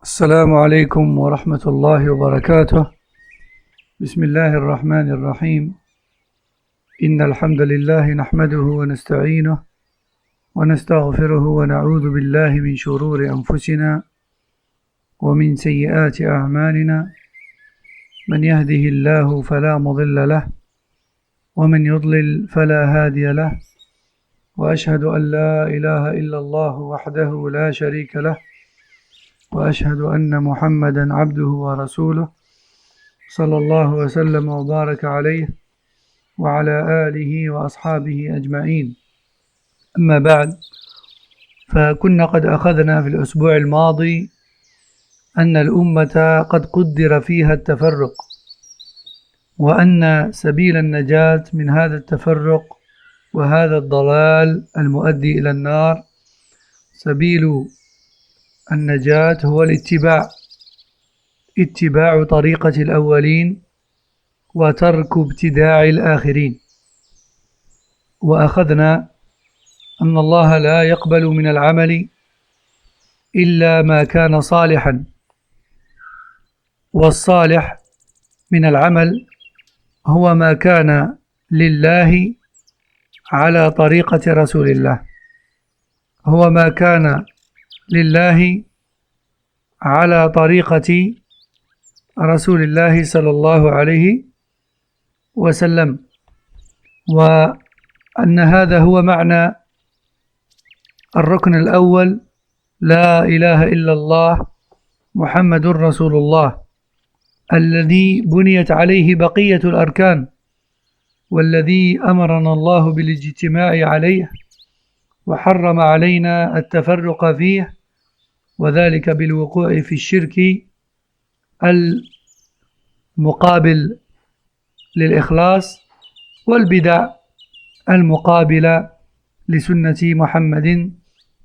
السلام عليكم ورحمة الله وبركاته. بسم الله الرحمن الرحيم. إن الحمد لله نحمده ونستعينه ونستغفره ونعوذ بالله من شرور أنفسنا ومن سيئات أعمالنا. من يهده الله فلا مضل له ومن يضلل فلا هادي له، وأشهد أن لا إله إلا الله وحده لا شريك له، وأشهد أن محمدا عبده ورسوله صلى الله وسلم وبارك عليه وعلى آله وأصحابه أجمعين. أما بعد، فكنا قد أخذنا في الأسبوع الماضي أن الأمة قد قدر فيها التفرق، وأن سبيل النجاة من هذا التفرق وهذا الضلال المؤدي إلى النار، سبيل النجاة هو اتباع طريقة الأولين وترك ابتداع الآخرين. وأخذنا أن الله لا يقبل من العمل إلا ما كان صالحا، والصالح من العمل هو ما كان لله على طريقة رسول الله، هو ما كان لله على طريقة رسول الله صلى الله عليه وسلم، وأن هذا هو معنى الركن الأول: لا إله إلا الله محمد رسول الله، الذي بنيت عليه بقية الأركان، والذي أمرنا الله بالاجتماع عليه وحرم علينا التفرق فيه، وذلك بالوقوع في الشرك المقابل للإخلاص والبدع المقابلة لسنة محمد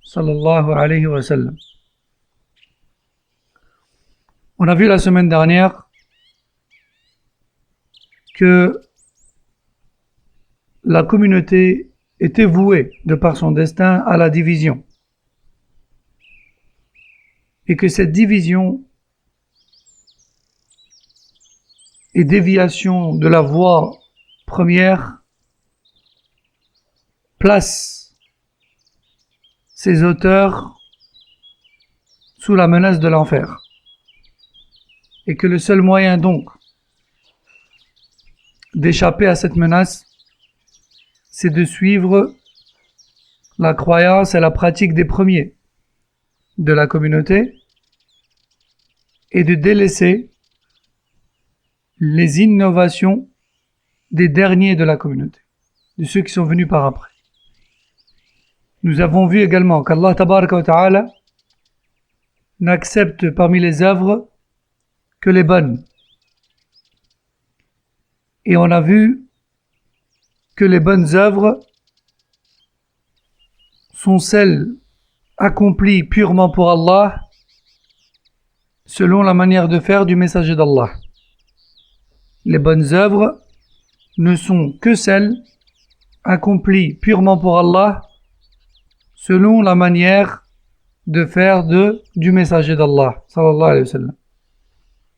صلى الله عليه وسلم. On a vu la semaine dernière que la communauté était vouée, de par son destin, à la division, et que cette division et déviation de la voie première place ses auteurs sous la menace de l'enfer, et que le seul moyen donc d'échapper à cette menace, c'est de suivre la croyance et la pratique des premiers de la communauté et de délaisser les innovations des derniers de la communauté, de ceux qui sont venus par après. Nous avons vu également qu'Allah Tabaraka wa Ta'ala n'accepte parmi les œuvres que les bonnes. Et on a vu que les bonnes œuvres sont celles accomplies purement pour Allah, selon la manière de faire du messager d'Allah. Les bonnes œuvres ne sont que celles accomplies purement pour Allah, selon la manière de faire du messager d'Allah, sallallahu alayhi wa sallam.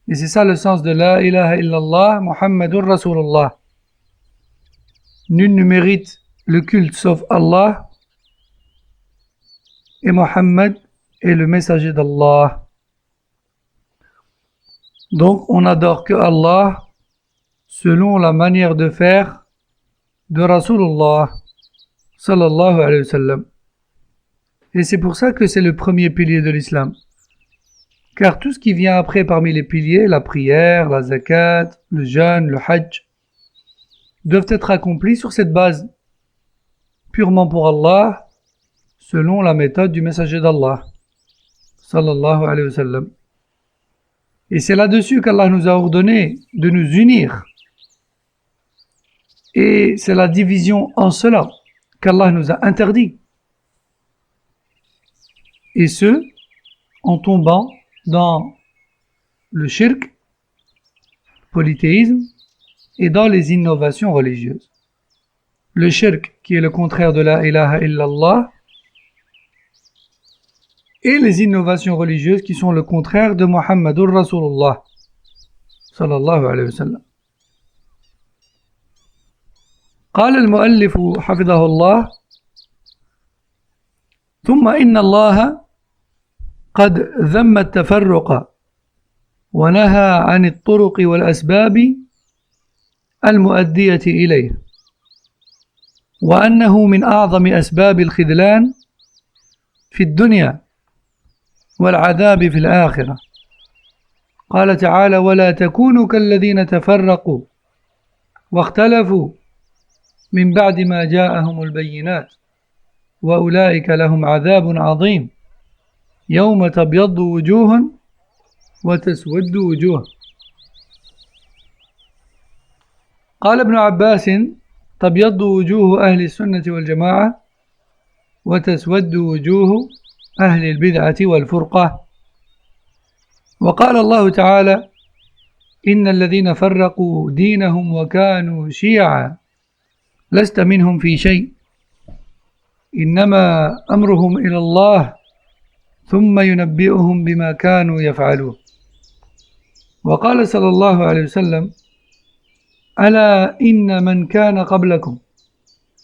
Et c'est ça le sens de la ilaha illallah Muhammadur Rasulullah. Nul ne mérite le culte sauf Allah, et Muhammad est le messager d'Allah. Donc on adore que Allah selon la manière de faire de Rasulullah sallallahu alayhi wa sallam. Et c'est pour ça que c'est le premier pilier de l'islam. Car tout ce qui vient après parmi les piliers, la prière, la zakat, le jeûne, le hajj, doivent être accomplis sur cette base, purement pour Allah, selon la méthode du messager d'Allah, sallallahu alayhi wa sallam. Et c'est là-dessus qu'Allah nous a ordonné de nous unir. Et c'est la division en cela qu'Allah nous a interdit. Et ce, en tombant dans le shirk, le polythéisme, et dans les innovations religieuses. Le shirk, qui est le contraire de la ilaha illallah, et les innovations religieuses qui sont le contraire de Muhammadur Rasulullah sallallahu alayhi wa sallam. قال المؤلف حفظه الله: ثم إن الله قد ذم التفرق ونهى عن الطرق والأسباب المؤدية إليه، وأنه من أعظم أسباب الخذلان في الدنيا والعذاب في الآخرة. قال تعالى: ولا تكونوا كالذين تفرقوا واختلفوا من بعد ما جاءهم البينات وأولئك لهم عذاب عظيم يوم تبيض وجوه وتسود وجوه. قال ابن عباس: تبيض وجوه أهل السنة والجماعة وتسود وجوه أهل البدعة والفرقة. وقال الله تعالى: إن الذين فرقوا دينهم وكانوا شيعا لست منهم في شيء إنما أمرهم إلى الله ثم ينبئهم بما كانوا يفعلون. وقال صلى الله عليه وسلم: ألا إن من كان قبلكم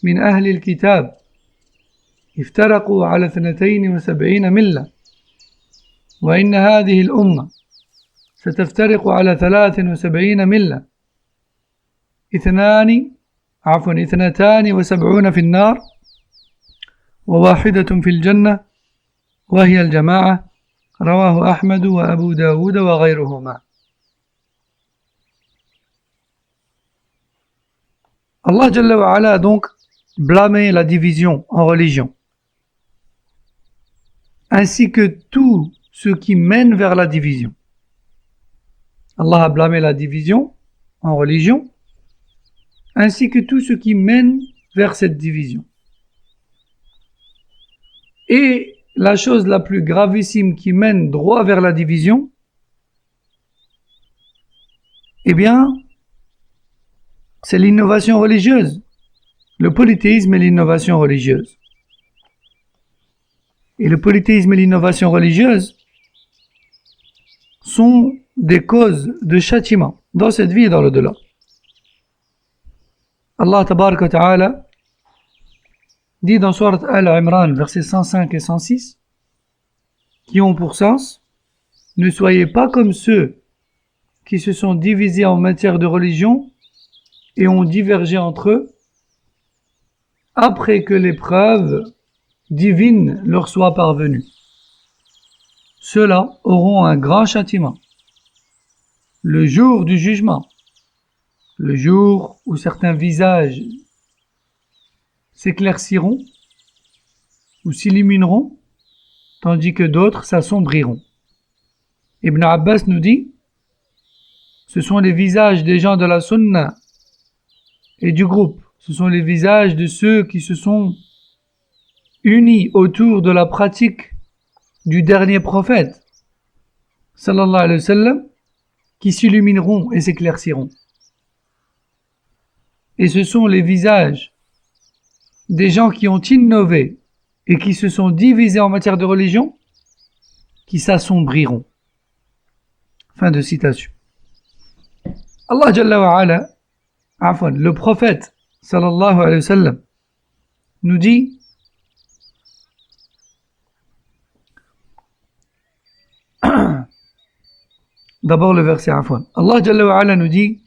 من أهل الكتاب افترقوا على 72 ملة، وإن هذه الأمة ستفترق على 73 ملة، 72 في النار وواحدة في الجنة وهي الجماعة. رواه أحمد وأبو داود وغيرهما. Allah Jalla wa Ala a donc blâmé la division en religion, ainsi que tout ce qui mène vers la division. Allah a blâmé la division en religion, ainsi que tout ce qui mène vers cette division. Et la chose la plus gravissime qui mène droit vers la division, eh bien, c'est l'innovation religieuse, le polythéisme et l'innovation religieuse. Et le polythéisme et l'innovation religieuse sont des causes de châtiment dans cette vie et dans l'au-delà. Allah Tabaraka wa Ta'ala dit dans Sourate Al-Imran, versets 105 et 106, qui ont pour sens: ne soyez pas comme ceux qui se sont divisés en matière de religion et ont divergé entre eux après que l'épreuve divine leur soit parvenue. Ceux-là auront un grand châtiment le jour du jugement, le jour où certains visages s'éclairciront ou s'illumineront, tandis que d'autres s'assombriront. Ibn Abbas nous dit: ce sont les visages des gens de la sunna et du groupe, ce sont les visages de ceux qui se sont unis autour de la pratique du dernier prophète, sallallahu alayhi wa sallam, qui s'illumineront et s'éclairciront. Et ce sont les visages des gens qui ont innové et qui se sont divisés en matière de religion qui s'assombriront. Fin de citation. Allah Jalla wa Ala, le prophète sallallahu alayhi wa sallam, nous dit: d'abord le verset Allah Jalla wa Ala nous dit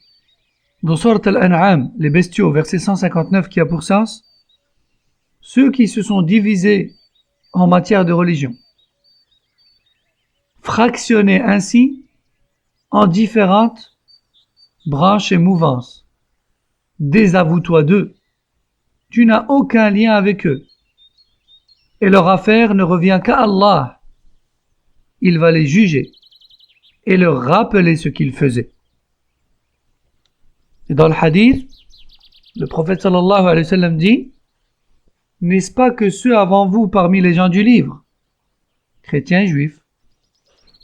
dans Sourate Al-An'am, les bestiaux, verset 159, qui a pour sens: ceux qui se sont divisés en matière de religion, fractionnés ainsi en différentes branches et mouvances. Désavoue-toi d'eux, tu n'as aucun lien avec eux, et leur affaire ne revient qu'à Allah. Il va les juger et leur rappeler ce qu'ils faisaient. Et dans le hadith, le prophète sallallahu alayhi wa sallam dit: n'est-ce pas que ceux avant vous parmi les gens du livre, chrétiens et juifs,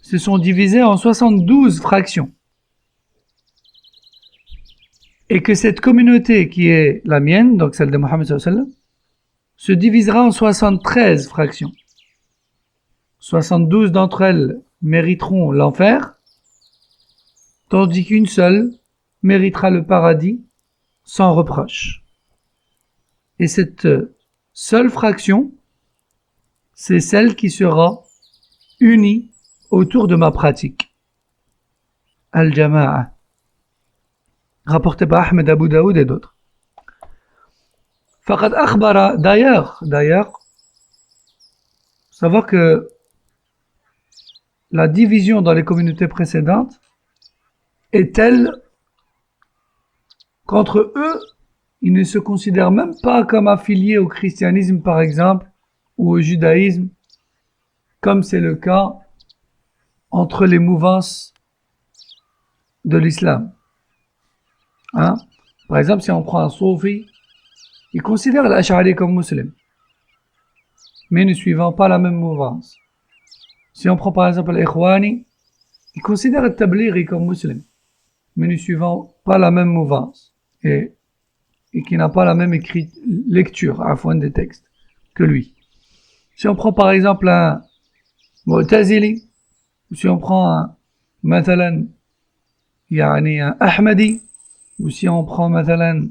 se sont divisés en 72 fractions, et que cette communauté qui est la mienne, donc celle de Mohammed sallallahu alayhi wa sallam, se divisera en 73 fractions. 72 d'entre elles mériteront l'enfer, tandis qu'une seule méritera le paradis sans reproche. Et cette seule fraction, c'est celle qui sera unie autour de ma pratique. Al-Jama'a. Rapporté par Ahmed, Abu Daoud et d'autres. Faqad akhbara, d'ailleurs, savoir que la division dans les communautés précédentes est telle qu'entre eux, ils ne se considèrent même pas comme affiliés au christianisme, par exemple, ou au judaïsme, comme c'est le cas entre les mouvances de l'islam. Hein? Par exemple, si on prend un soufi, il considère l'Ash'ari comme musulman, mais ne suivant pas la même mouvance. Si on prend par exemple l'Ikhwani, il considère le Tablighi comme musulman, mais ne suivant pas la même mouvance et qui n'a pas la même lecture à fond des textes que lui. Si on prend par exemple un Mu'tazili, ou si on prend un مثلا يعني un Ahmadi, ou si on prend مثلا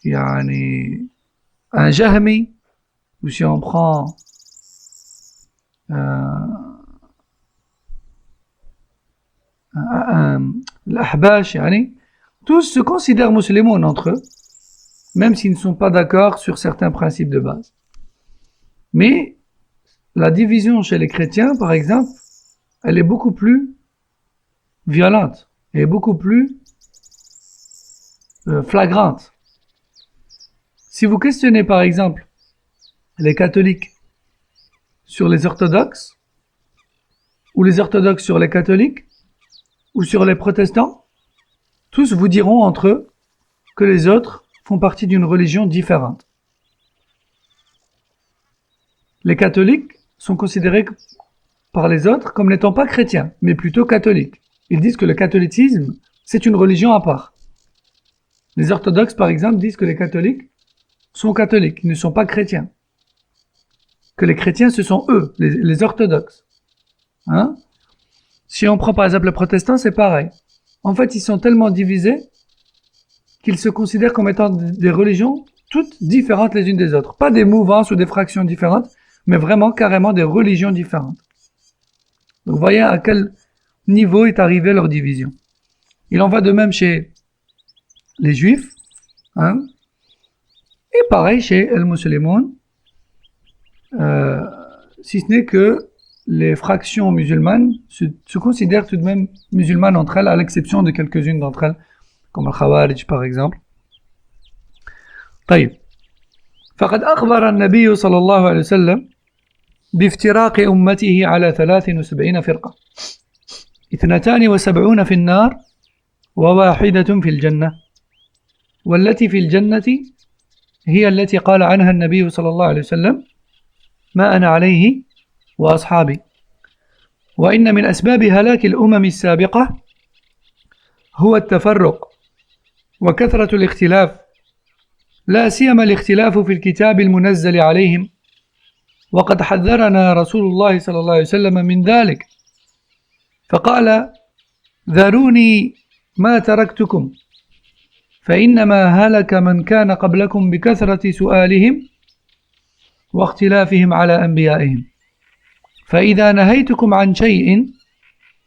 يعني un Jahmi, ou si on prend l'Ahbash, يعني, tous se considèrent musulmans entre eux, même s'ils ne sont pas d'accord sur certains principes de base. Mais la division chez les chrétiens, par exemple, elle est beaucoup plus violente et beaucoup plus flagrante. Si vous questionnez par exemple les catholiques sur les orthodoxes, ou les orthodoxes sur les catholiques, ou sur les protestants, tous vous diront entre eux que les autres font partie d'une religion différente. Les catholiques sont considérés par les autres comme n'étant pas chrétiens, mais plutôt catholiques. Ils disent que le catholicisme, c'est une religion à part. Les orthodoxes, par exemple, disent que les catholiques sont catholiques, ils ne sont pas chrétiens. Que les chrétiens, ce sont eux, les orthodoxes. Hein? Si on prend par exemple les protestants, c'est pareil. En fait, ils sont tellement divisés qu'ils se considèrent comme étant des religions toutes différentes les unes des autres. Pas des mouvances ou des fractions différentes, mais vraiment carrément des religions différentes. Donc vous voyez à quel niveau est arrivée leur division. Il en va de même chez les juifs, hein, et pareil chez les musulmans, si ce n'est que les fractions musulmanes se considèrent tout de même musulmanes entre elles, à l'exception de quelques-unes d'entre elles, comme le Khawarij par exemple. طيب. فقد أخبر النبي صلى الله عليه وسلم بافتراق أمته على 73 فرقة 72 في النار وواحدة في الجنة والتي في الجنة هي التي قال عنها النبي صلى الله عليه وسلم ما أنا عليه وأصحابي وإن من أسباب هلاك الأمم السابقة هو التفرق وكثرة الاختلاف لا سيما الاختلاف في الكتاب المنزل عليهم وقد حذرنا رسول الله صلى الله عليه وسلم من ذلك فقال ذروني ما تركتكم فإنما هلك من كان قبلكم بكثرة سؤالهم واختلافهم على أنبيائهم فإذا نهيتكم عن شيء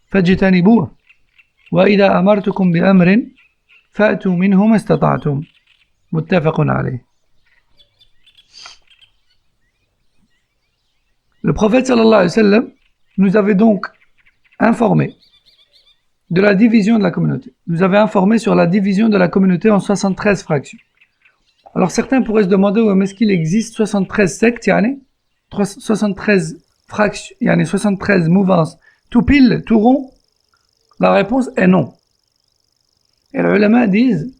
فاجتنبوه وإذا أمرتكم بأمر فأتوا منه ما استطعتم متفق عليه. Le prophète sallallahu alayhi wa sallam nous avait donc informé de la division de la communauté. Nous avait informé sur la division de la communauté en 73 fractions. Alors certains pourraient se demander, est-ce qu'il existe 73 sectes, 73 fractions, 73 mouvances, tout pile, tout rond? La réponse est non. Et les ulama disent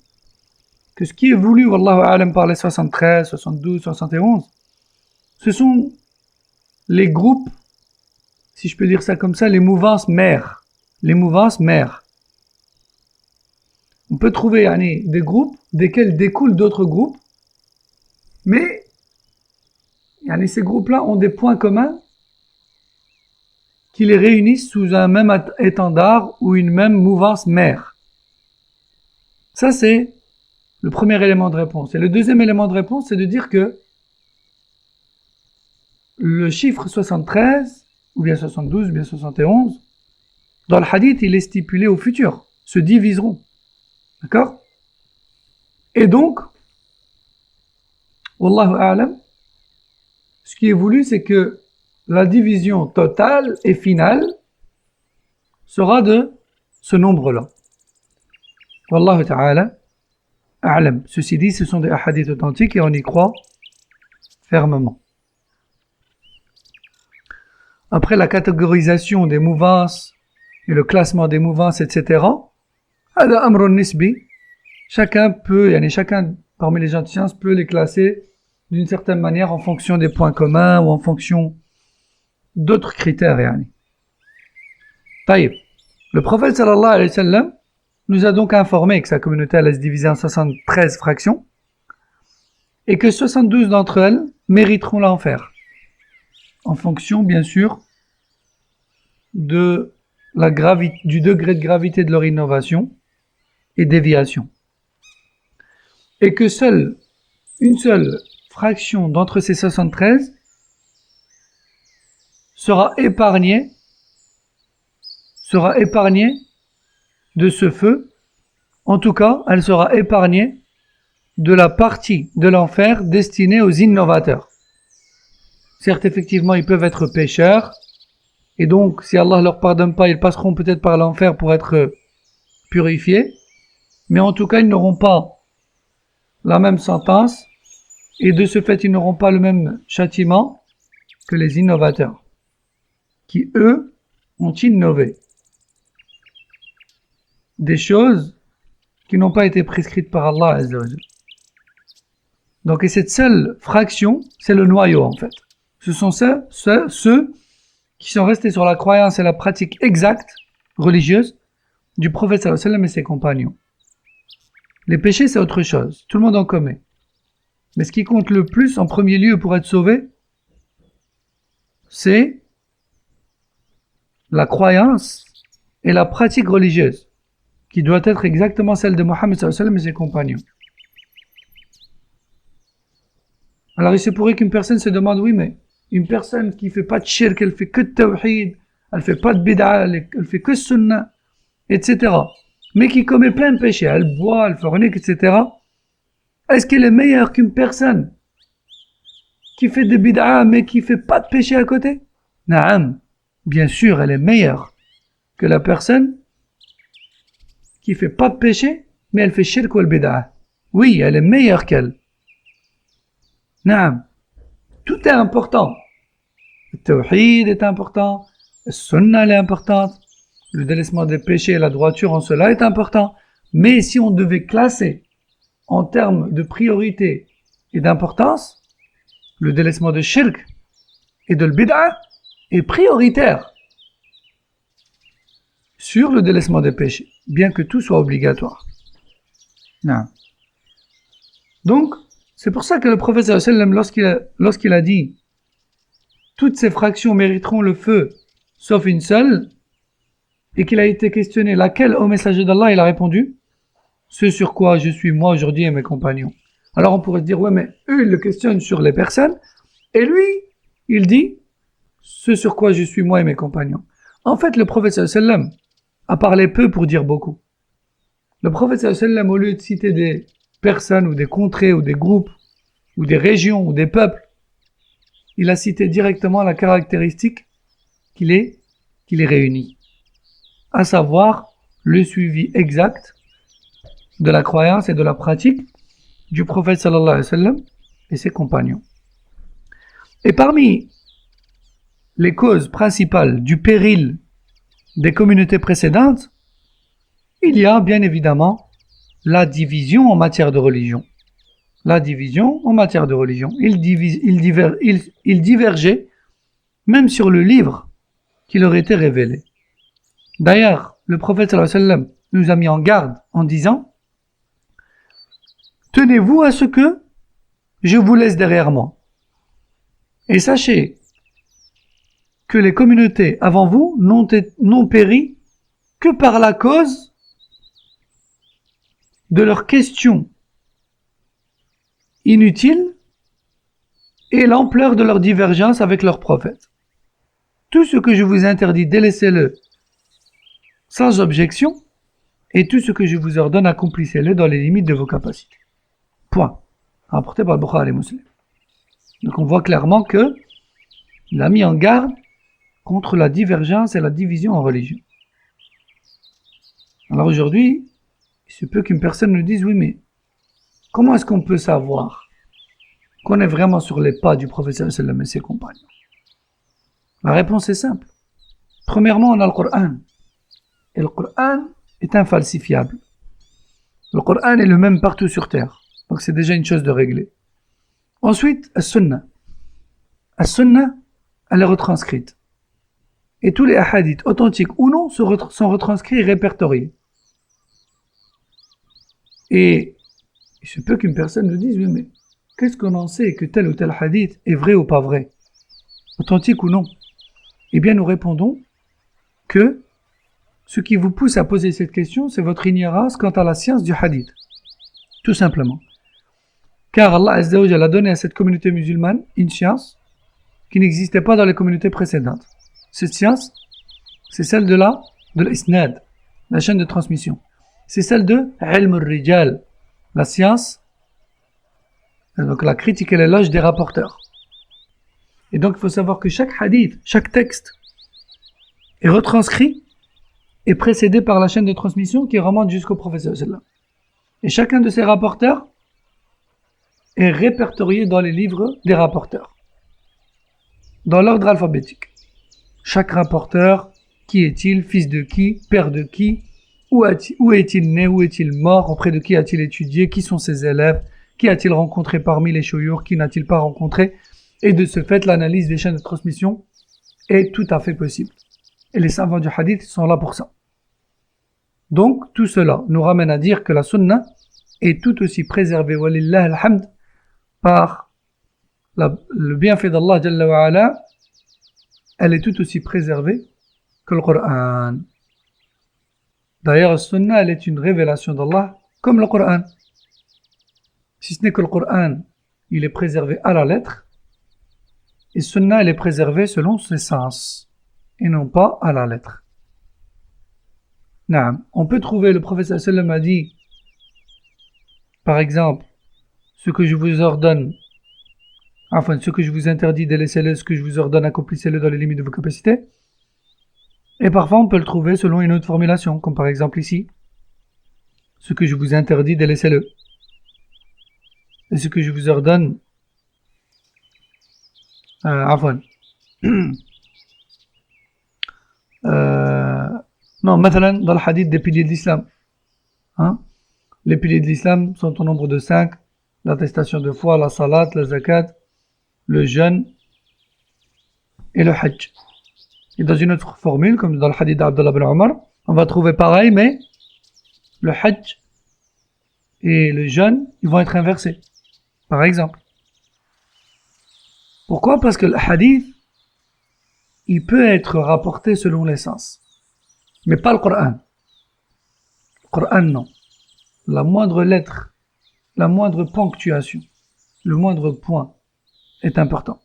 que ce qui est voulu, wallahu a'lam, par les 73, 72, 71, ce sont les groupes, si je peux dire ça comme ça, les mouvances mères. Les mouvances mères. On peut trouver des groupes desquels découlent d'autres groupes, mais Ces groupes-là ont des points communs qui les réunissent sous un même étendard ou une même mouvance mère. Ça, c'est le premier élément de réponse. Et le deuxième élément de réponse, c'est de dire que le chiffre 73, ou bien 72, ou bien 71, dans le hadith, il est stipulé au futur, se diviseront. D'accord? Et donc, Wallahu a'lam, ce qui est voulu, c'est que la division totale et finale sera de ce nombre-là. Wallahu ta'ala a'lam. Ceci dit, ce sont des hadiths authentiques et on y croit fermement. Après la catégorisation des mouvances et le classement des mouvances, etc., hada amrun nisbi, chacun parmi les gens de science peut les classer d'une certaine manière en fonction des points communs ou en fonction d'autres critères. Taïb. Le prophète sallallahu alayhi wa sallam nous a donc informé que sa communauté allait se diviser en 73 fractions et que 72 d'entre elles mériteront l'enfer. En fonction, bien sûr, du degré de gravité de leur innovation et déviation. Et que une seule fraction d'entre ces 73 sera épargnée de ce feu. En tout cas, elle sera épargnée de la partie de l'enfer destinée aux innovateurs. Certes, effectivement, ils peuvent être pécheurs, et donc, si Allah ne leur pardonne pas, ils passeront peut-être par l'enfer pour être purifiés, mais en tout cas, ils n'auront pas la même sentence, et de ce fait, ils n'auront pas le même châtiment que les innovateurs, qui, eux, ont innové des choses qui n'ont pas été prescrites par Allah Azza wa Jalla. Donc, et cette seule fraction, c'est le noyau, en fait. Ce sont ceux qui sont restés sur la croyance et la pratique exacte, religieuse, du prophète sallallahu alayhi wa sallam et ses compagnons. Les péchés, c'est autre chose. Tout le monde en commet. Mais ce qui compte le plus, en premier lieu, pour être sauvé, c'est la croyance et la pratique religieuse, qui doit être exactement celle de Mohammed sallallahu alayhi wa sallam et ses compagnons. Alors il se pourrait qu'une personne se demande, oui, mais une personne qui fait pas de shirk, elle fait que de tawhid, elle fait pas de bid'a, elle fait que sunnah, etc. Mais qui commet plein de péchés, elle boit, elle fornique, etc. Est-ce qu'elle est meilleure qu'une personne qui fait des bid'a mais qui fait pas de péché à côté? Naam, bien sûr, elle est meilleure que la personne qui fait pas de péché mais elle fait shirk ou le bid'a. Oui, elle est meilleure qu'elle. Naam, tout est important. Le tawhid est important, le sunnah est importante, le délaissement des péchés et la droiture en cela est important. Mais si on devait classer en termes de priorité et d'importance, le délaissement de shirk et de bid'a est prioritaire sur le délaissement des péchés, bien que tout soit obligatoire. Non. Donc, c'est pour ça que le prophète sallallahu alayhi wa sallam, lorsqu'il a dit « Toutes ces fractions mériteront le feu, sauf une seule », et qu'il a été questionné « Laquelle, ô messager d'Allah ?» Il a répondu « Ce sur quoi je suis moi aujourd'hui et mes compagnons. » Alors on pourrait se dire « Ouais, mais eux, ils le questionnent sur les personnes, et lui, il dit « Ce sur quoi je suis moi et mes compagnons. » En fait, le prophète sallallahu alayhi wa sallam a parlé peu pour dire beaucoup. Le prophète sallallahu alayhi wa sallam, au lieu de citer des personnes ou des contrées ou des groupes ou des régions ou des peuples, il a cité directement la caractéristique qui les réunit, à savoir le suivi exact de la croyance et de la pratique du prophète sallallahu alayhi wa sallam et ses compagnons. Et parmi les causes principales du péril des communautés précédentes, il y a bien évidemment la division en matière de religion. La division en matière de religion. Ils divergeaient même sur le livre qui leur était révélé. D'ailleurs, le prophète sallallahu alayhi wa sallam nous a mis en garde en disant « Tenez-vous à ce que je vous laisse derrière moi. Et sachez que les communautés avant vous n'ont péri que par la cause de leurs questions inutiles et l'ampleur de leur divergence avec leurs prophètes. Tout ce que je vous interdis, délaissez-le sans objection, et tout ce que je vous ordonne, accomplissez-le dans les limites de vos capacités. Point. Rapporté par le Bukhari et Muslim. Donc on voit clairement que il a mis en garde contre la divergence et la division en religion. Alors aujourd'hui, il se peut qu'une personne nous dise, oui, mais comment est-ce qu'on peut savoir qu'on est vraiment sur les pas du prophète sallallahu et ses compagnons? La réponse est simple. Premièrement, on a le Coran. Et le Coran est infalsifiable. Le Coran est le même partout sur terre. Donc c'est déjà une chose de régler. Ensuite, As-Sunnah. As-Sunnah, elle est retranscrite. Et tous les hadiths, authentiques ou non, sont retranscrits et répertoriés. Et il se peut qu'une personne nous dise, oui, mais qu'est-ce qu'on en sait que tel ou tel hadith est vrai ou pas vrai? Authentique ou non? Eh bien, nous répondons que ce qui vous pousse à poser cette question, c'est votre ignorance quant à la science du hadith. Tout simplement. Car Allah Azza wa Jalla a donné à cette communauté musulmane une science qui n'existait pas dans les communautés précédentes. Cette science, c'est celle de l'isnad, la chaîne de transmission. C'est celle de ilm al-rijal, la science, donc la critique et l'éloge des rapporteurs. Et donc il faut savoir que chaque hadith, chaque texte est retranscrit et précédé par la chaîne de transmission qui remonte jusqu'au prophète sallallahu alayhi wa sallam. Et chacun de ces rapporteurs est répertorié dans les livres des rapporteurs, dans l'ordre alphabétique. Chaque rapporteur, qui est-il, fils de qui, père de qui, où est-il né, où est-il mort, auprès de qui a-t-il étudié, qui sont ses élèves, qui a-t-il rencontré parmi les shuyukh, qui n'a-t-il pas rencontré, et de ce fait, l'analyse des chaînes de transmission est tout à fait possible. Et les savants du hadith sont là pour ça. Donc, tout cela nous ramène à dire que la sunna est tout aussi préservée, walillah alhamd, par le bienfait d'Allah Jalla wa Ala, elle est tout aussi préservée que le Coran. D'ailleurs, la sunna, elle est une révélation d'Allah, comme le Coran. Si ce n'est que le Coran, il est préservé à la lettre, et sunna, elle est préservée selon ses sens, et non pas à la lettre. Naam. On peut trouver, le prophète sallallahu alayhi wa sallam a dit, par exemple, ce que je vous ordonne, enfin, ce que je vous interdis, délaissez-le, ce que je vous ordonne, accomplissez-le dans les limites de vos capacités. Et parfois, on peut le trouver selon une autre formulation, comme par exemple ici. Ce que je vous interdis, délaissez-le. Et ce que je vous ordonne, non, مثلا, dans le hadith des piliers de l'islam. Hein? Les piliers de l'islam sont au nombre de 5. L'attestation de foi, la salat, la zakat, le jeûne et le hajj. Et dans une autre formule, comme dans le hadith d'Abdullah ibn Omar, on va trouver pareil, mais le hajj et le jeûne, ils vont être inversés. Par exemple. Pourquoi? Parce que le hadith, il peut être rapporté selon les sens. Mais pas le Coran. Le Coran, non. La moindre lettre, la moindre ponctuation, le moindre point est important.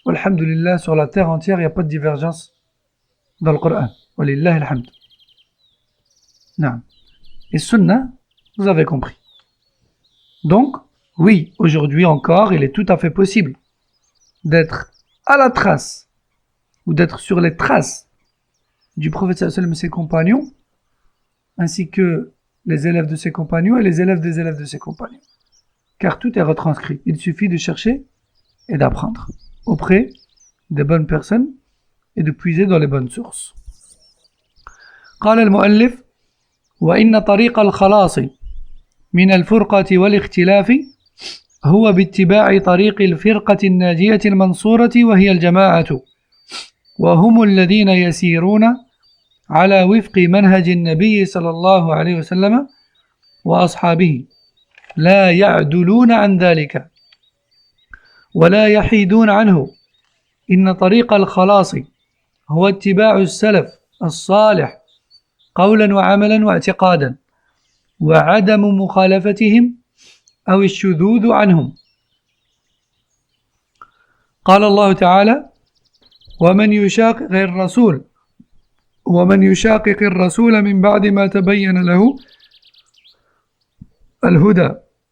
Alhamdulillah, sur la terre entière, il n'y a pas de divergence dans le Coran. Walillah alhamd. Non. Et Sunnah, vous avez compris. Donc, oui, aujourd'hui encore, il est tout à fait possible d'être à la trace, ou d'être sur les traces du prophète sallallahu alayhi wa sallam et ses compagnons, ainsi que les élèves de ses compagnons et les élèves des élèves de ses compagnons. Car tout est retranscrit. Il suffit de chercher et d'apprendre auprès des bonnes personnes et de puiser dans les bonnes sources. قال المؤلف وإن طريق الخلاص من الفرقة والاختلاف هو باتباع طريق الفرقة الناجية المنصورة وهي الجماعة وهم الذين يسيرون على وفق منهج النبي صلى الله عليه وسلم وأصحابه لا يعدلون عن ذلك ولا يحيدون عنه إن طريق الخلاص هو اتباع السلف الصالح قولا وعملا واعتقادا وعدم مخالفتهم أو الشذوذ عنهم. قال الله تعالى ومن يشاقق الرسول من بعد ما تبين له الهدى.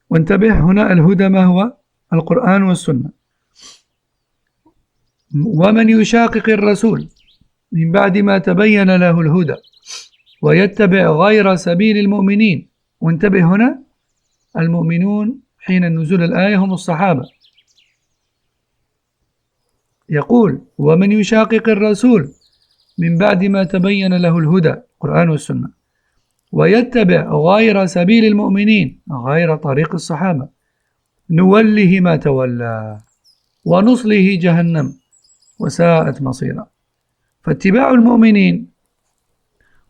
وانتبه هنا الهدى ما هو؟ القرآن والسنة. ومن يشاقق الرسول من بعد ما تبين له الهدى ويتبع غير سبيل المؤمنين. وانتبه هنا المؤمنون حين نزول الآية هم الصحابة. يقول ومن يشاقق الرسول من بعد ما تبين له الهدى القرآن والسنة ويتبع غير سبيل المؤمنين غير طريق الصحابة نوله ما تولى ونصله جهنم وساءت مصيرا. فاتباع المؤمنين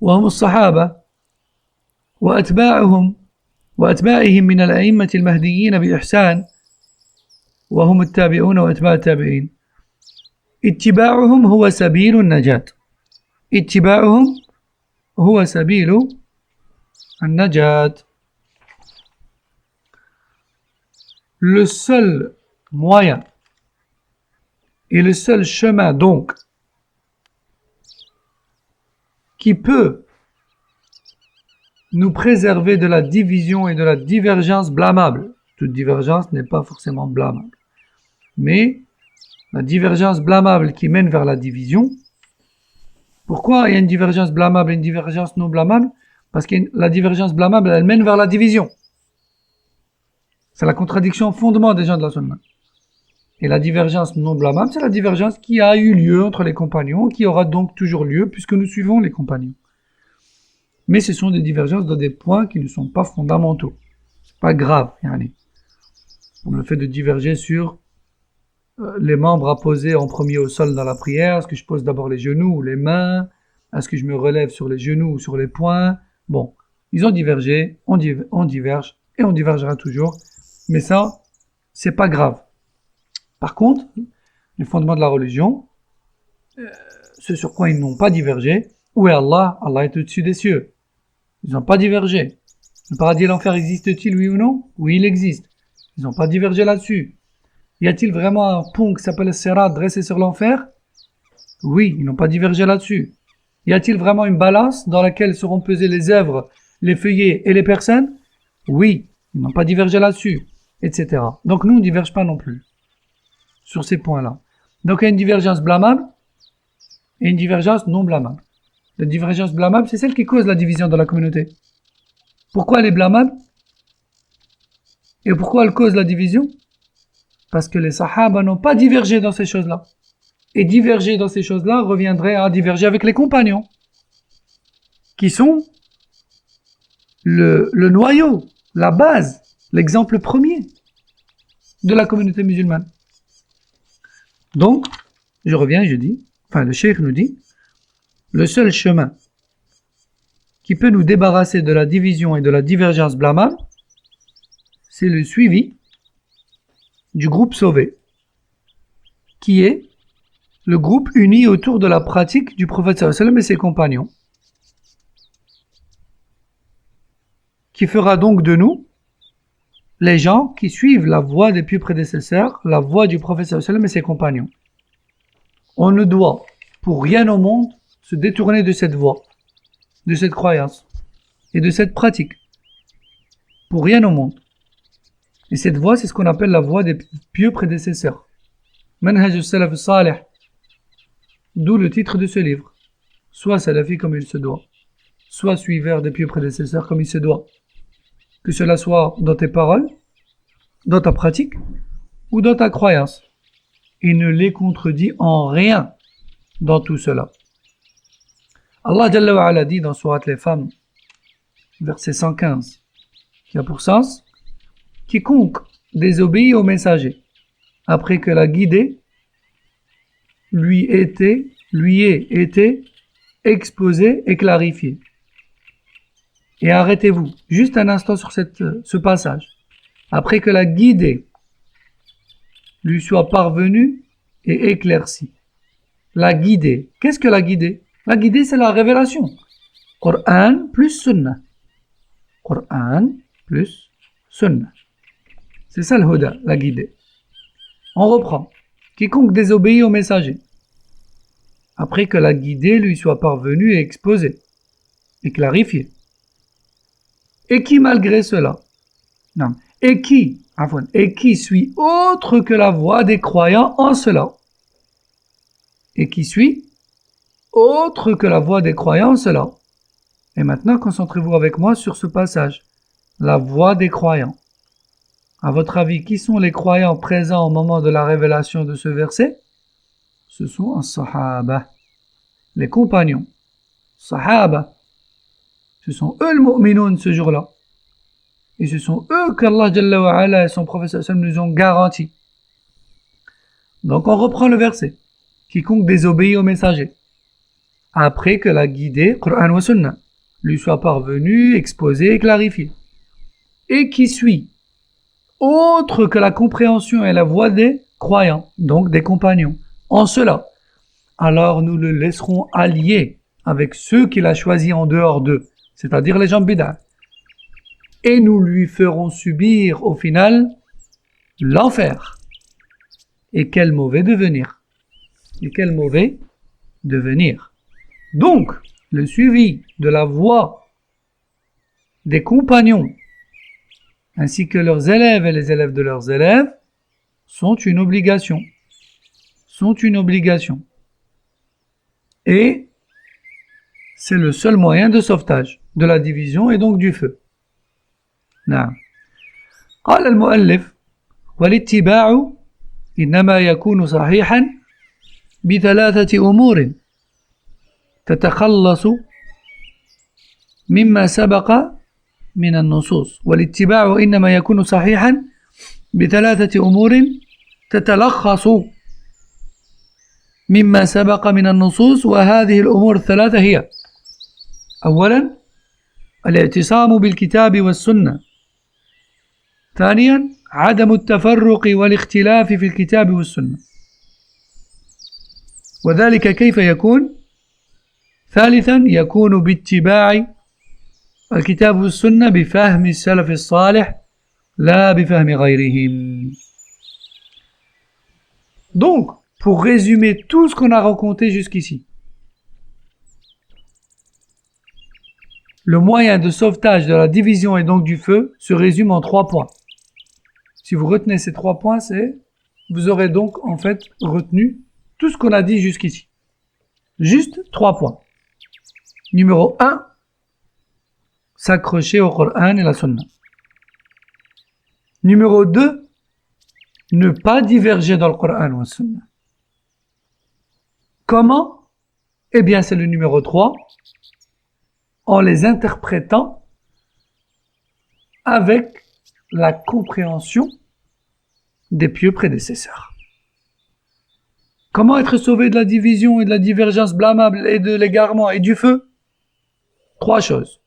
وهم الصحابة وأتباعهم من الأئمة المهديين بإحسان وهم التابعون وأتباع التابعين اتباعهم هو سبيل النجاة. اتباعهم هو سبيل النجاة. Le seul moyen et le seul chemin donc qui peut nous préserver de la division et de la divergence blâmable. Toute divergence n'est pas forcément blâmable, mais la divergence blâmable qui mène vers la division. Pourquoi il y a une divergence blâmable et une divergence non blâmable? Parce que la divergence blâmable, elle mène vers la division. C'est la contradiction fondement des gens de la Sunna. Et la divergence non blâmable, c'est la divergence qui a eu lieu entre les compagnons, qui aura donc toujours lieu puisque nous suivons les compagnons. Mais ce sont des divergences dans des points qui ne sont pas fondamentaux. C'est pas grave, yani. Comme le fait de diverger sur les membres à poser en premier au sol dans la prière. Est-ce que je pose d'abord les genoux ou les mains? Est-ce que je me relève sur les genoux ou sur les poings? Bon, ils ont divergé, on diverge et on divergera toujours. Mais ça, c'est pas grave. Par contre, les fondements de la religion, ce sur quoi ils n'ont pas divergé, où est Allah? Allah est au-dessus des cieux. Ils n'ont pas divergé. Le paradis et l'enfer existe-t-il, oui ou non? Oui, il existe. Ils n'ont pas divergé là-dessus. Y a-t-il vraiment un pont qui s'appelle le Sirat dressé sur l'enfer? Oui, ils n'ont pas divergé là-dessus. Y a-t-il vraiment une balance dans laquelle seront pesées les œuvres, les feuillets et les personnes? Oui, ils n'ont pas divergé là-dessus, etc. Donc nous, on ne diverge pas non plus sur ces points-là. Donc il y a une divergence blâmable et une divergence non blâmable. La divergence blâmable, c'est celle qui cause la division dans la communauté. Pourquoi elle est blâmable? Et pourquoi elle cause la division? Parce que les sahaba n'ont pas divergé dans ces choses-là. Et diverger dans ces choses-là reviendrait à diverger avec les compagnons, qui sont le noyau, la base, l'exemple premier de la communauté musulmane. Donc, je reviens, le cheikh nous dit, le seul chemin qui peut nous débarrasser de la division et de la divergence blâmable, c'est le suivi du groupe sauvé, qui est le groupe uni autour de la pratique du prophète sallallahu alayhi wa sallam et ses compagnons, qui fera donc de nous les gens qui suivent la voie des pieux prédécesseurs, la voie du prophète sallallahu alayhi wa sallam et ses compagnons. On ne doit pour rien au monde se détourner de cette voie, de cette croyance et de cette pratique. Pour rien au monde. Et cette voie, c'est ce qu'on appelle la voie des pieux prédécesseurs. Manhaj al-Salaf al-Salih. D'où le titre de ce livre. Soit salafi comme il se doit, soit suiveur des pieux prédécesseurs comme il se doit. Que cela soit dans tes paroles, dans ta pratique ou dans ta croyance. Il ne les contredit en rien dans tout cela. Allah Jalla wa Ala dit dans Sourate les femmes, verset 115, qui a pour sens: quiconque désobéit au messager, après que la guidée lui ait été exposée et clarifiée. Et arrêtez-vous juste un instant sur ce passage. Après que la guidée lui soit parvenue et éclaircie. La guidée. Qu'est-ce que la guidée? La guidée, c'est la révélation. Coran plus Sunnah. Coran plus Sunnah. C'est ça le huda, la guidée. On reprend. Quiconque désobéit au messager, après que la guidée lui soit parvenue et exposée, et clarifiée. Et qui malgré cela, non, et qui suit autre que la voie des croyants en cela. Et qui suit autre que la voie des croyants en cela. Et maintenant, concentrez-vous avec moi sur ce passage. La voie des croyants. À votre avis, qui sont les croyants présents au moment de la révélation de ce verset? Ce sont les sahaba, les compagnons. Sahaba. Ce sont eux le mu'minoun ce jour-là. Et ce sont eux qu'Allah Jalla wa Ala et son prophète nous ont garanti. Donc on reprend le verset. Quiconque désobéit au messager, après que la guidée, Qur'an wa Sunnah, lui soit parvenue, exposée et clarifiée. Et qui suit autre que la compréhension et la voie des croyants, donc des compagnons. En cela, alors nous le laisserons allié avec ceux qu'il a choisis en dehors d'eux, c'est-à-dire les gens bid'a. Et nous lui ferons subir au final l'enfer. Et quel mauvais devenir. Et quel mauvais devenir. Donc, le suivi de la voie des compagnons, ainsi que leurs élèves et les élèves de leurs élèves, sont une obligation. Et c'est le seul moyen de sauvetage, de la division et donc du feu. نعم. قال المؤلف: والاتباع إنما يكون صحيحا بثلاثة أمور تتخلص مما سبق من النصوص. والاتباع إنما يكون صحيحا بثلاثة أمور تتلخص مما سبق من النصوص، وهذه الأمور الثلاثة هي: أولا الاعتصام بالكتاب والسنة، ثانيا عدم التفرق والاختلاف في الكتاب والسنة، وذلك كيف يكون؟ ثالثا يكون باتباع الكتاب والسنة بفهم السلف الصالح لا بفهم غيرهم. Donc, pour résumer tout ce qu'on a raconté jusqu'ici, le moyen de sauvetage de la division et donc du feu se résume en 3 points. Si vous retenez ces 3 points, vous aurez donc en fait retenu tout ce qu'on a dit jusqu'ici. Juste 3 points. Numéro 1, s'accrocher au Coran et la Sunna. Numéro 2, ne pas diverger dans le Coran ou la Sunna. Comment? Eh bien, c'est le numéro 3, en les interprétant avec la compréhension des pieux prédécesseurs. Comment être sauvé de la division et de la divergence blâmable et de l'égarement et du feu? 3 choses.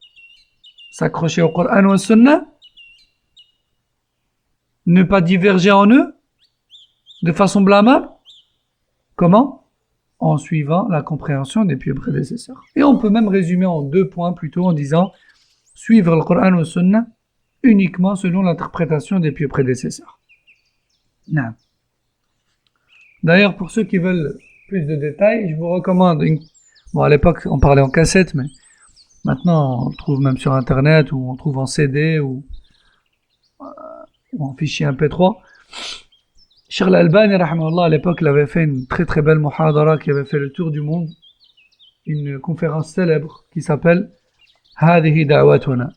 S'accrocher au Coran ou au Sunnah, ne pas diverger en eux de façon blâmable. Comment? En suivant la compréhension des pieux prédécesseurs. Et on peut même résumer en 2 points plutôt en disant suivre le Coran ou le Sunnah uniquement selon l'interprétation des pieux prédécesseurs. Non. D'ailleurs, pour ceux qui veulent plus de détails, je vous recommande bon, à l'époque on parlait en cassette, mais maintenant on le trouve même sur internet ou on trouve en CD ou en fichier MP3. Cheikh Al-Albani, rahimahullah, à l'époque, il avait fait une très très belle muhadara qui avait fait le tour du monde, une conférence célèbre qui s'appelle Hadihi da'watuna.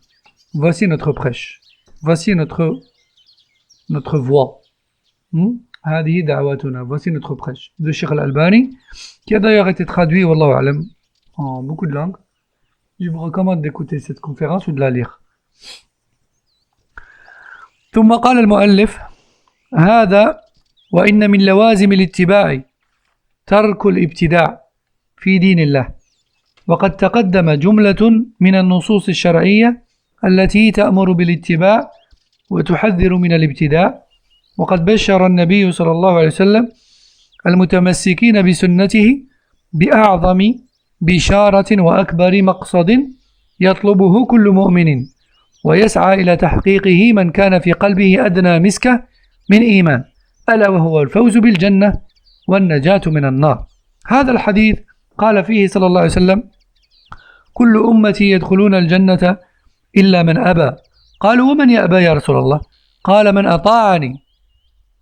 Voici notre prêche. Voici notre voix. Hadihi da'watuna. Voici notre prêche. De Cheikh Al-Albani, qui a d'ailleurs été traduit, wallahu alam, en beaucoup de langues. Je vous recommande d'écouter cette conférence ou de la lire. ثم قال المؤلف: هذا وإن من لوازم الاتباع ترك الابتداع في دين الله، وقد تقدم جملة من النصوص الشرعية التي تأمر بالاتباع وتحذر من الابتداع، وقد بشر النبي صلى الله عليه وسلم المتمسكين بسنته بأعظم بشارة وأكبر مقصد يطلبه كل مؤمن ويسعى إلى تحقيقه من كان في قلبه أدنى مسكة من إيمان ألا وهو الفوز بالجنة والنجاة من النار. هذا الحديث قال فيه صلى الله عليه وسلم كل أمتي يدخلون الجنة إلا من أبى. قالوا ومن يأبى يا رسول الله؟ قال من أطاعني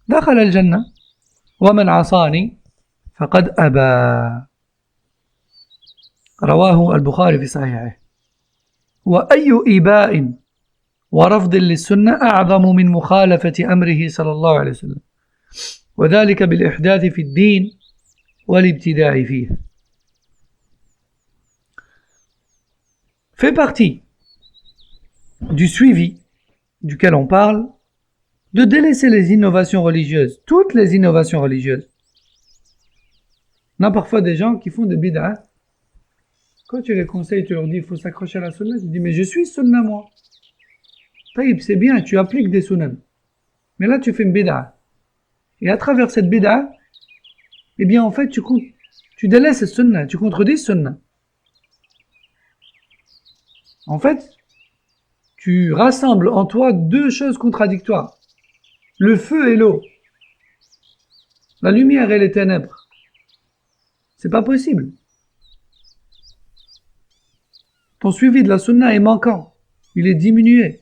دخل الجنة ومن عصاني فقد أبى. رواه البخاري في صحيحه. وأي إباء ورفض للسنة أعظم من مخالفة أمره صلى الله عليه وسلم وذلك بالإحداث في الدين والابتداع فيه. Fait partie du suivi duquel on parle de délaisser les innovations religieuses, toutes les innovations religieuses. On a parfois des gens qui font des bid'ah. Quand tu les conseilles, tu leur dis il faut s'accrocher à la sunna, tu dis mais je suis sunna moi. Taïb, c'est bien, tu appliques des sunnah. Mais là tu fais une bid'ah. Et à travers cette bid'ah, eh bien en fait tu délaisses cette sunna, tu contredis sunna. En fait, tu rassembles en toi deux choses contradictoires. Le feu et l'eau. La lumière et les ténèbres. C'est pas possible. Ton suivi de la sunna est manquant. Il est diminué.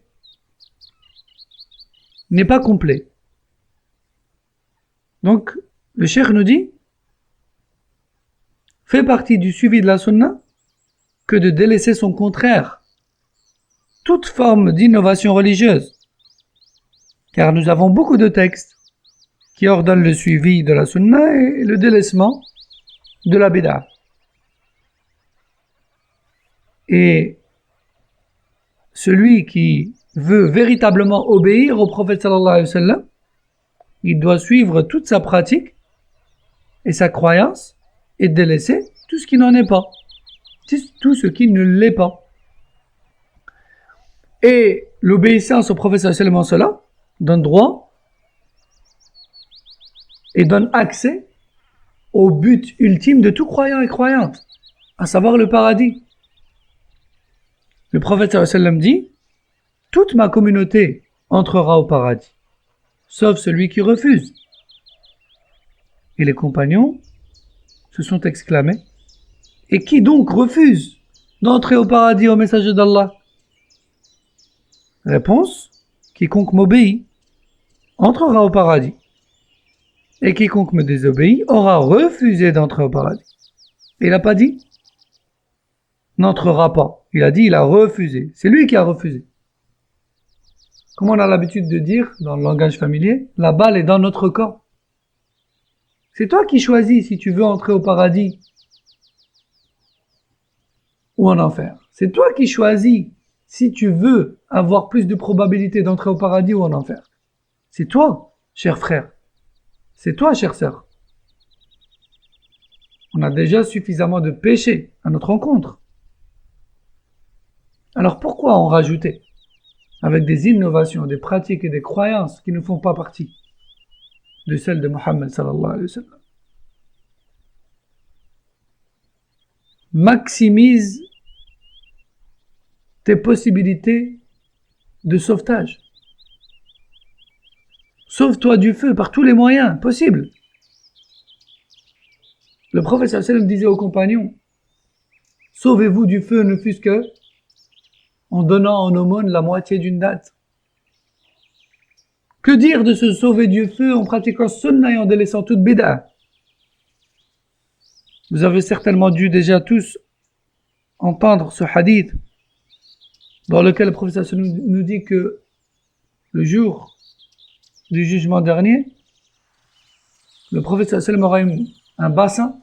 Il n'est pas complet. Donc, le cheikh nous dit, fait partie du suivi de la sunna que de délaisser son contraire. Toute forme d'innovation religieuse. Car nous avons beaucoup de textes qui ordonnent le suivi de la sunna et le délaissement de la bid'ah. Et celui qui veut véritablement obéir au prophète sallallahu alayhi wa sallam, il doit suivre toute sa pratique et sa croyance et délaisser tout ce qui n'en est pas, tout ce qui ne l'est pas. Et l'obéissance au prophète sallallahu alayhi wa sallam en cela donne droit et donne accès au but ultime de tout croyant et croyante, à savoir le paradis. Le prophète sallallahu alayhi wa sallam dit « Toute ma communauté entrera au paradis, sauf celui qui refuse. » Et les compagnons se sont exclamés « Et qui donc refuse d'entrer au paradis au messager d'Allah ?» Réponse « Quiconque m'obéit entrera au paradis. Et quiconque me désobéit aura refusé d'entrer au paradis. » Et il n'a pas dit « n'entrera pas ». Il a dit « il a refusé ». C'est lui qui a refusé. Comme on a l'habitude de dire dans le langage familier, la balle est dans notre camp. C'est toi qui choisis si tu veux entrer au paradis ou en enfer. C'est toi qui choisis si tu veux avoir plus de probabilité d'entrer au paradis ou en enfer. C'est toi, cher frère. C'est toi, chère sœur. On a déjà suffisamment de péchés à notre encontre. Alors pourquoi en rajouter avec des innovations, des pratiques et des croyances qui ne font pas partie de celles de Mohammed sallallahu alayhi wa sallam? Maximise tes possibilités de sauvetage. Sauve-toi du feu par tous les moyens possibles. Le prophète sallallahu alayhi wa sallam disait aux compagnons, sauvez-vous du feu ne fût-ce que en donnant en aumône la moitié d'une date. Que dire de se sauver du feu en pratiquant sunna et en délaissant toute bid'a? Vous avez certainement dû déjà tous entendre ce hadith dans lequel le prophète nous dit que le jour du jugement dernier, le prophète aura un bassin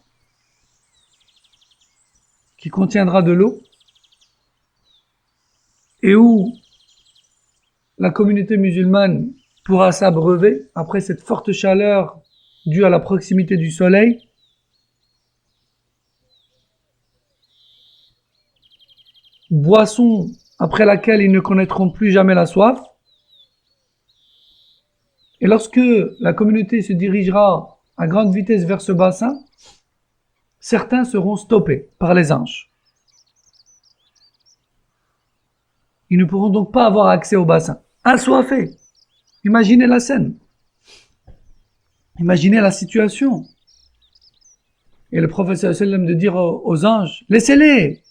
qui contiendra de l'eau et où la communauté musulmane pourra s'abreuver après cette forte chaleur due à la proximité du soleil. Boisson après laquelle ils ne connaîtront plus jamais la soif. Et lorsque la communauté se dirigera à grande vitesse vers ce bassin, certains seront stoppés par les anges. Ils ne pourront donc pas avoir accès au bassin. Assoiffés. Imaginez la scène. Imaginez la situation. Et le prophète sallallahu alayhi wa sallam de dire aux anges, laissez-les,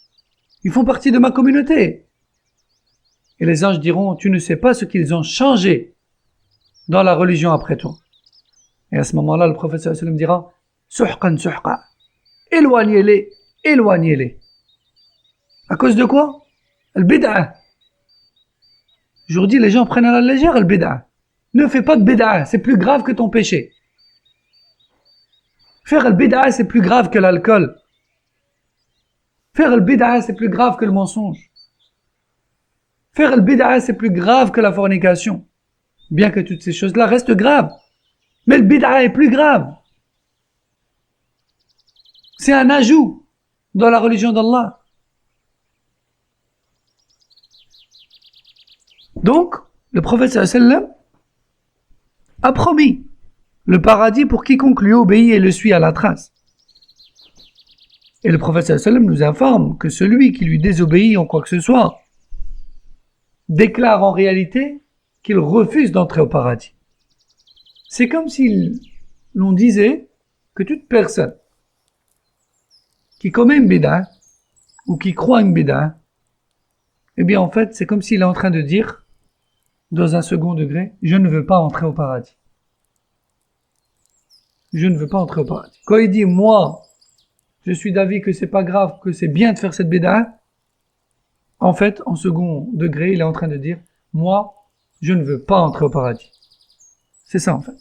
ils font partie de ma communauté. Et les anges diront, tu ne sais pas ce qu'ils ont changé dans la religion après toi. Et à ce moment-là, le prophète sallallahu alayhi wa sallam dira, suhqan suhqa, éloignez-les, éloignez-les. À cause de quoi? Al-bid'a. Aujourd'hui, les gens prennent à la légère al-bid'a. Ne fais pas de bid'a, c'est plus grave que ton péché. Faire al-bid'a, c'est plus grave que l'alcool. Faire al-bid'a, c'est plus grave que le mensonge. Faire al-bid'a, c'est plus grave que la fornication. Bien que toutes ces choses-là restent graves. Mais le bid'a est plus grave. C'est un ajout dans la religion d'Allah. Donc, le prophète sallallahu alayhi wa sallam a promis le paradis pour quiconque lui obéit et le suit à la trace. Et le prophète sallallahu alayhi wa sallam nous informe que celui qui lui désobéit en quoi que ce soit déclare en réalité qu'il refuse d'entrer au paradis. C'est comme si l'on disait que toute personne qui commet une bid'a ou qui croit une bid'a, eh bien en fait c'est comme s'il est en train de dire dans un second degré, je ne veux pas entrer au paradis. Je ne veux pas entrer au paradis. Quand il dit, moi, je suis d'avis que c'est pas grave, que c'est bien de faire cette bid'a, en fait, en second degré, il est en train de dire, moi, je ne veux pas entrer au paradis. C'est ça, en fait.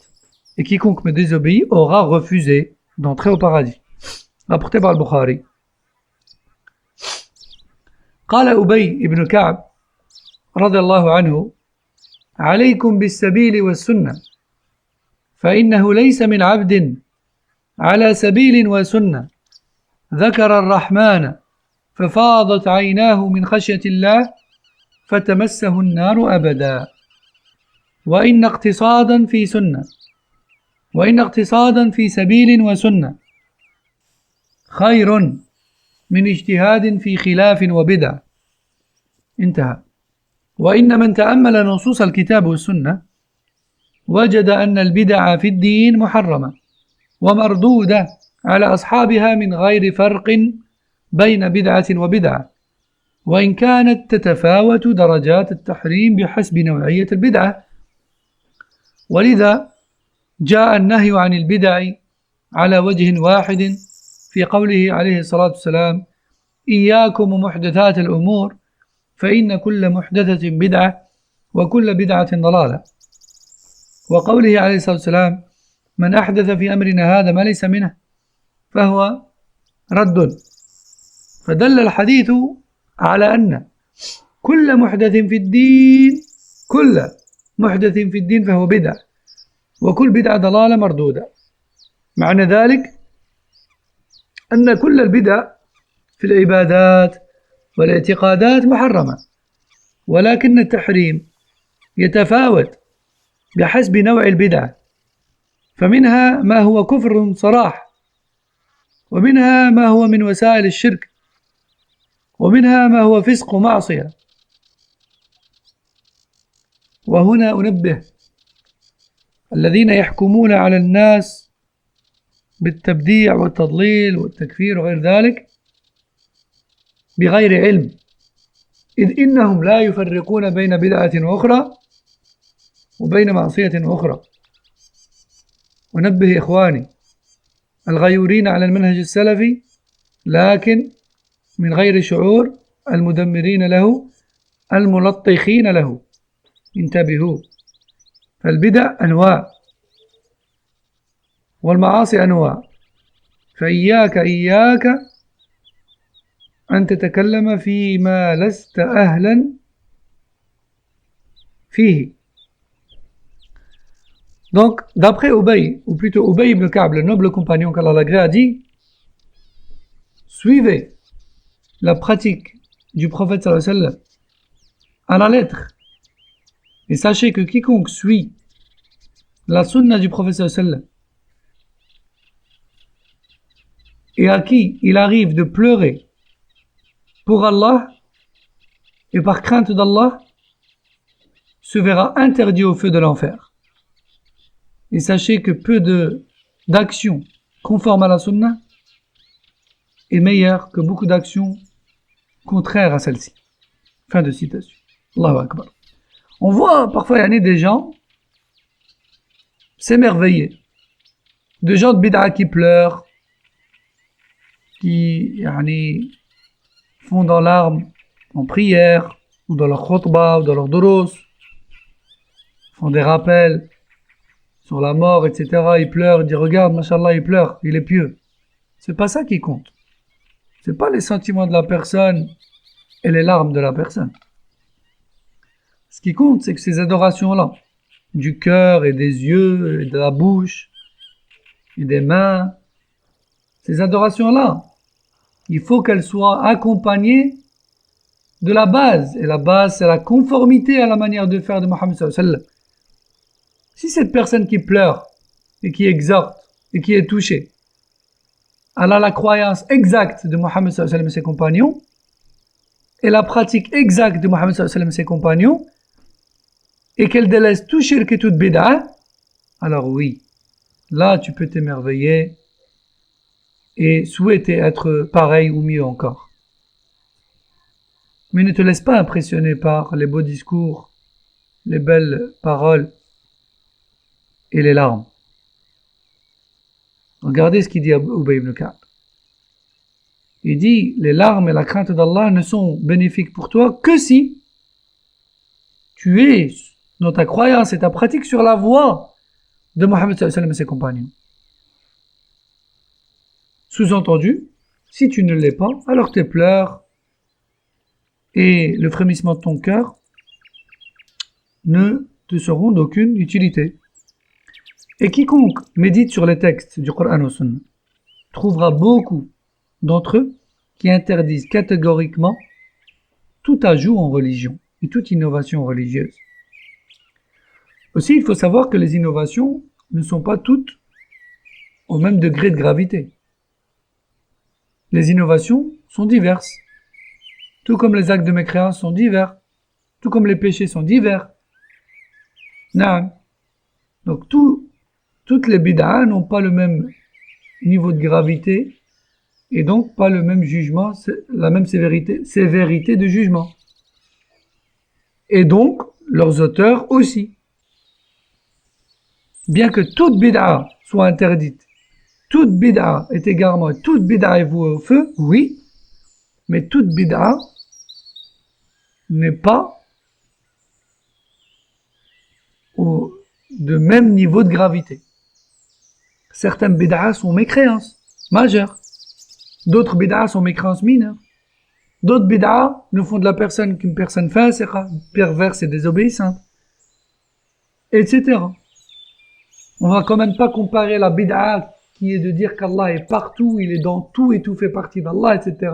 Et quiconque me désobéit aura refusé d'entrer au paradis. Rapporté par Al-Bukhari. قال أبي بن كعب رضي الله عنه عليكم بالسبيل والسنة فإنه ليس من عبد على سبيل وسنة ذكر الرحمن ففاضت عيناه من خشية الله فتمسه النار أبدا وإن اقتصادا في سنة وإن اقتصادا في سبيل وسنة خير من اجتهاد في خلاف وبدع. انتهى. وإن من تأمل نصوص الكتاب والسنة وجد أن البدع في الدين محرمة ومردودة على أصحابها من غير فرق بين بدعة وبدعة وإن كانت تتفاوت درجات التحريم بحسب نوعية البدعة ولذا جاء النهي عن البدع على وجه واحد في قوله عليه الصلاة والسلام إياكم محدثات الأمور فإن كل محدثة بدعة وكل بدعة ضلالة وقوله عليه الصلاة والسلام من أحدث في أمرنا هذا ما ليس منه فهو رد فدل الحديث على أن كل محدث في الدين فهو بدعة وكل بدعة ضلالة مردودة معنى ذلك أن كل البدع في العبادات والاعتقادات محرمة ولكن التحريم يتفاوت بحسب نوع البدعة فمنها ما هو كفر صراح ومنها ما هو من وسائل الشرك ومنها ما هو فسق معصية وهنا أنبه الذين يحكمون على الناس بالتبديع والتضليل والتكفير وغير ذلك بغير علم إذ إنهم لا يفرقون بين بدعة أخرى وبين معصية أخرى ونبه إخواني الغيورين على المنهج السلفي لكن من غير شعور المدمرين له الملطخين له انتبهوا فالبدع أنواع والمعاصي أنواع فإياك أن تتكلم فيما لست أهلا فيه. Donc, d'après Ubay, ou plutôt Ubay ibn Ka'b, le noble compagnon qu'Allah l'agrée, a dit suivez la pratique du prophète sallallahu alayhi wa sallam à la lettre et sachez que quiconque suit la sunna du prophète sallam, et à qui il arrive de pleurer pour Allah et par crainte d'Allah, se verra interdit au feu de l'enfer. Et sachez que peu d'actions conformes à la sunna est meilleure que beaucoup d'actions contraires à celle-ci. Fin de citation. Allahu Akbar. On voit parfois il y a des gens s'émerveiller, de gens de bid'a qui pleurent, qui font dans l'arme en prière, ou dans leur khutbah, ou dans leur duros, font des rappels sur la mort, etc. Ils pleurent, ils disent regarde, mashallah, il pleure, il est pieux. C'est pas ça qui compte. C'est pas les sentiments de la personne et les larmes de la personne. Ce qui compte, c'est que ces adorations-là, du cœur et des yeux, et de la bouche, et des mains, ces adorations-là, il faut qu'elles soient accompagnées de la base. Et la base, c'est la conformité à la manière de faire de Mohammed sallallahu alayhi wa sallam. Si cette personne qui pleure, et qui exhorte, et qui est touchée, elle a la croyance exacte de Mohammed sallallahu alayhi wa sallam et ses compagnons, et la pratique exacte de Mohammed sallallahu alayhi wa sallam et ses compagnons, et qu'elle délaisse tout shirk et toute bid'a, alors oui, là tu peux t'émerveiller et souhaiter être pareil ou mieux encore. Mais ne te laisse pas impressionner par les beaux discours, les belles paroles et les larmes. Regardez ce qu'il dit à Ubay ibn Ka'b. Il dit, les larmes et la crainte d'Allah ne sont bénéfiques pour toi que si tu es dans ta croyance et ta pratique sur la voie de Mohammed sallallahu alayhi wa sallam et ses compagnons. Sous-entendu, si tu ne l'es pas, alors tes pleurs et le frémissement de ton cœur ne te seront d'aucune utilité. Et quiconque médite sur les textes du Coran et Sunna trouvera beaucoup d'entre eux qui interdisent catégoriquement tout ajout en religion et toute innovation religieuse. Aussi, il faut savoir que les innovations ne sont pas toutes au même degré de gravité. Les innovations sont diverses, tout comme les actes de mécréance sont divers, tout comme les péchés sont divers. Non. Donc toutes les bid'a n'ont pas le même niveau de gravité et donc pas le même jugement, la même sévérité de jugement. Et donc leurs auteurs aussi. Bien que toute bid'a soit interdite, toute bid'a est égarement, toute bid'a est vouée au feu, oui, mais toute bid'a n'est pas de même niveau de gravité. Certaines bid'a sont mécréances majeures, d'autres bid'a sont mécréances mineures, d'autres bid'a ne font de la personne qu'une personne fasiqa, perverse et désobéissante, etc. On va quand même pas comparer la bid'a qui est de dire qu'Allah est partout, il est dans tout et tout fait partie d'Allah, etc.,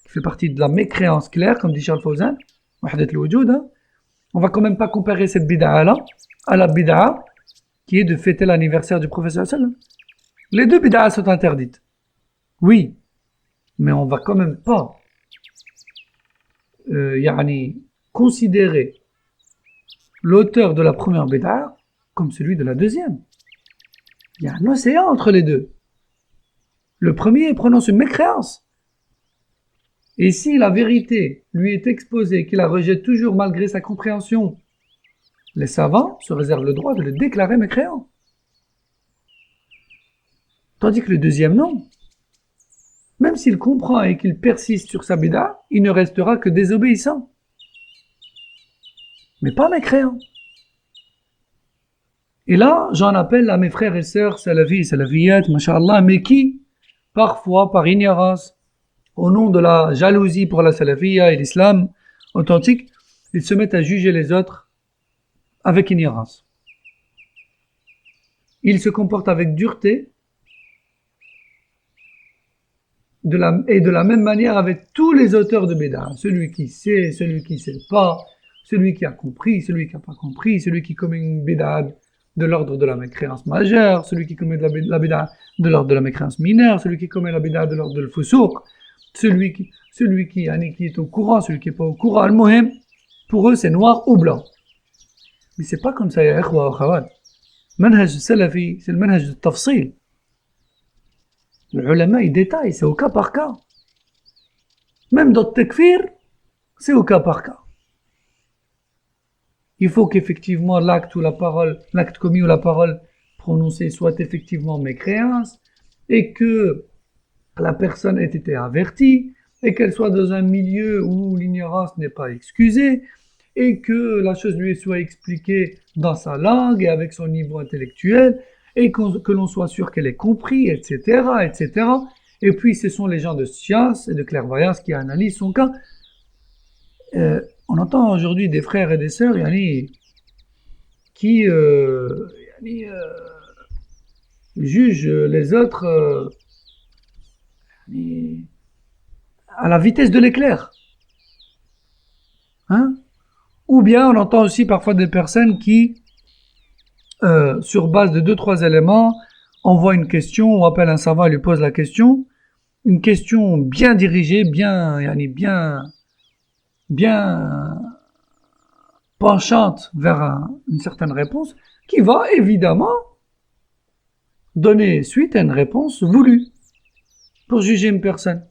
qui fait partie de la mécréance claire, comme dit Charles Fawzan, Wahdat al-Wujud. On va quand même pas comparer cette bid'a-là à la bid'a qui est de fêter l'anniversaire du prophète sallallahu alayhi wa sallam. Les deux bid'a sont interdites. Oui, mais on va quand même pas considérer l'auteur de la première bid'a comme celui de la deuxième. Il y a un océan entre les deux. Le premier prononce une mécréance. Et si la vérité lui est exposée, qu'il la rejette toujours malgré sa compréhension, les savants se réservent le droit de le déclarer mécréant. Tandis que le deuxième, non. Même s'il comprend et qu'il persiste sur sa bid'a, il ne restera que désobéissant. Mais pas mécréant. Et là, j'en appelle à mes frères et sœurs salafis et salafiyat, masha'Allah, mais qui, parfois, par ignorance, au nom de la jalousie pour la salafiyya et l'islam authentique, ils se mettent à juger les autres avec ignorance. Ils se comportent avec dureté et de la même manière avec tous les auteurs de bid'a. Celui qui sait, celui qui sait pas, celui qui a compris, celui qui n'a pas compris, celui qui commet une bid'a de l'ordre de la mécréance majeure, celui qui commet la bid'a de l'ordre de la mécréance mineure, celui qui commet la bid'a de l'ordre de l'fousouk, celui qui est au courant, celui qui est pas au courant, al-muhim, pour eux c'est noir ou blanc. Mais c'est pas comme ça, ya ikhwa wa akhawat. Manhaj salafi, c'est le manhaj de tafsil. Les ulama, ils détaillent, c'est au cas par cas. Même dans le takfir, c'est au cas par cas. Il faut qu'effectivement l'acte commis ou la parole prononcée soit effectivement mécréance, et que la personne ait été avertie, et qu'elle soit dans un milieu où l'ignorance n'est pas excusée, et que la chose lui soit expliquée dans sa langue et avec son niveau intellectuel, et que l'on soit sûr qu'elle ait compris, etc., etc. Et puis ce sont les gens de science et de clairvoyance qui analysent son cas. On entend aujourd'hui des frères et des sœurs qui jugent les autres à la vitesse de l'éclair. Hein? Ou bien on entend aussi parfois des personnes qui, sur base de 2-3 éléments, envoient une question, ou appellent un savant et lui pose la question, une question bien dirigée, bien penchante vers une certaine réponse, qui va évidemment donner suite à une réponse voulue pour juger une personne.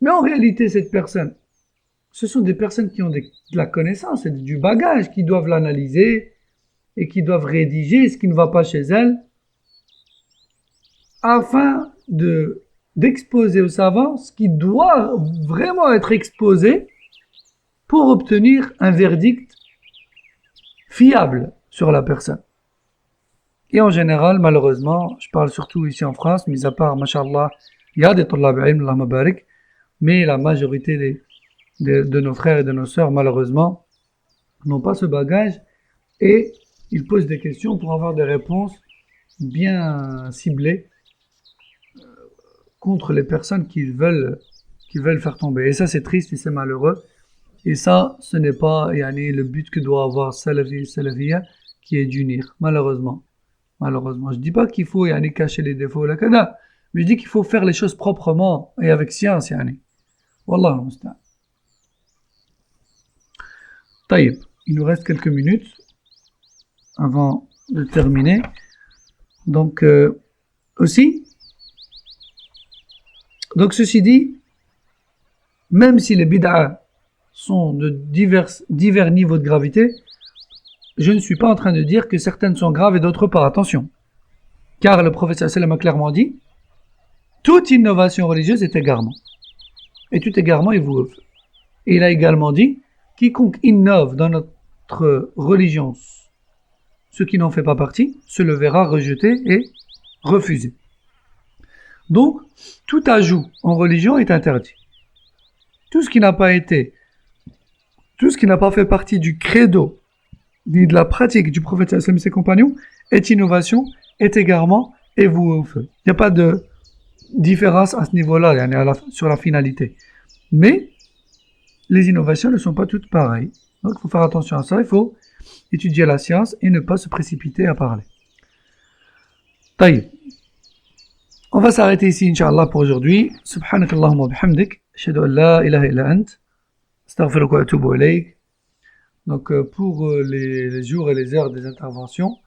Mais en réalité, cette personne, ce sont des personnes qui ont de la connaissance et du bagage, qui doivent l'analyser et qui doivent rédiger ce qui ne va pas chez elles, afin d'exposer aux savants ce qui doit vraiment être exposé pour obtenir un verdict fiable sur la personne. Et en général, malheureusement, je parle surtout ici en France, mis à part, mashallah, il y a des tullab ilm, Allah mabarik, mais la majorité de nos frères et de nos sœurs, malheureusement, n'ont pas ce bagage et ils posent des questions pour avoir des réponses bien ciblées contre les personnes qui veulent faire tomber. Et ça, c'est triste et c'est malheureux. Et ça, ce n'est pas le but que doit avoir Salafi, Salafiyya, qui est d'unir, malheureusement. Malheureusement. Je dis pas qu'il faut cacher les défauts, mais je dis qu'il faut faire les choses proprement et avec science. Wallah al-musta'an. Taïb, il nous reste quelques minutes avant de terminer. Donc, ceci dit, même si les bid'a sont de divers niveaux de gravité, je ne suis pas en train de dire que certaines sont graves et d'autres pas. Attention. Car le prophète sallallahu alayhi wa sallam a clairement dit, toute innovation religieuse est égarement. Et tout égarement est voué au feu. Et il a également dit, quiconque innove dans notre religion ce qui n'en fait pas partie, se le verra rejeté et refusé. Donc, tout ajout en religion est interdit. Tout ce qui n'a pas fait partie du credo, ni de la pratique du prophète sallallahu alayhi wa sallam et ses compagnons, est innovation, est égarement et voué au feu. Il n'y a pas de différence à ce niveau-là, sur la finalité. Mais, les innovations ne sont pas toutes pareilles. Donc, il faut faire attention à ça, il faut étudier la science et ne pas se précipiter à parler. Taïb. On va s'arrêter ici, Inch'Allah, pour aujourd'hui. Subhanakallahumma wa bihamdik. Ashhadu an la ilaha illa ant. Astaghfiruka wa atubu ilayk. Donc, pour les jours et les heures des interventions,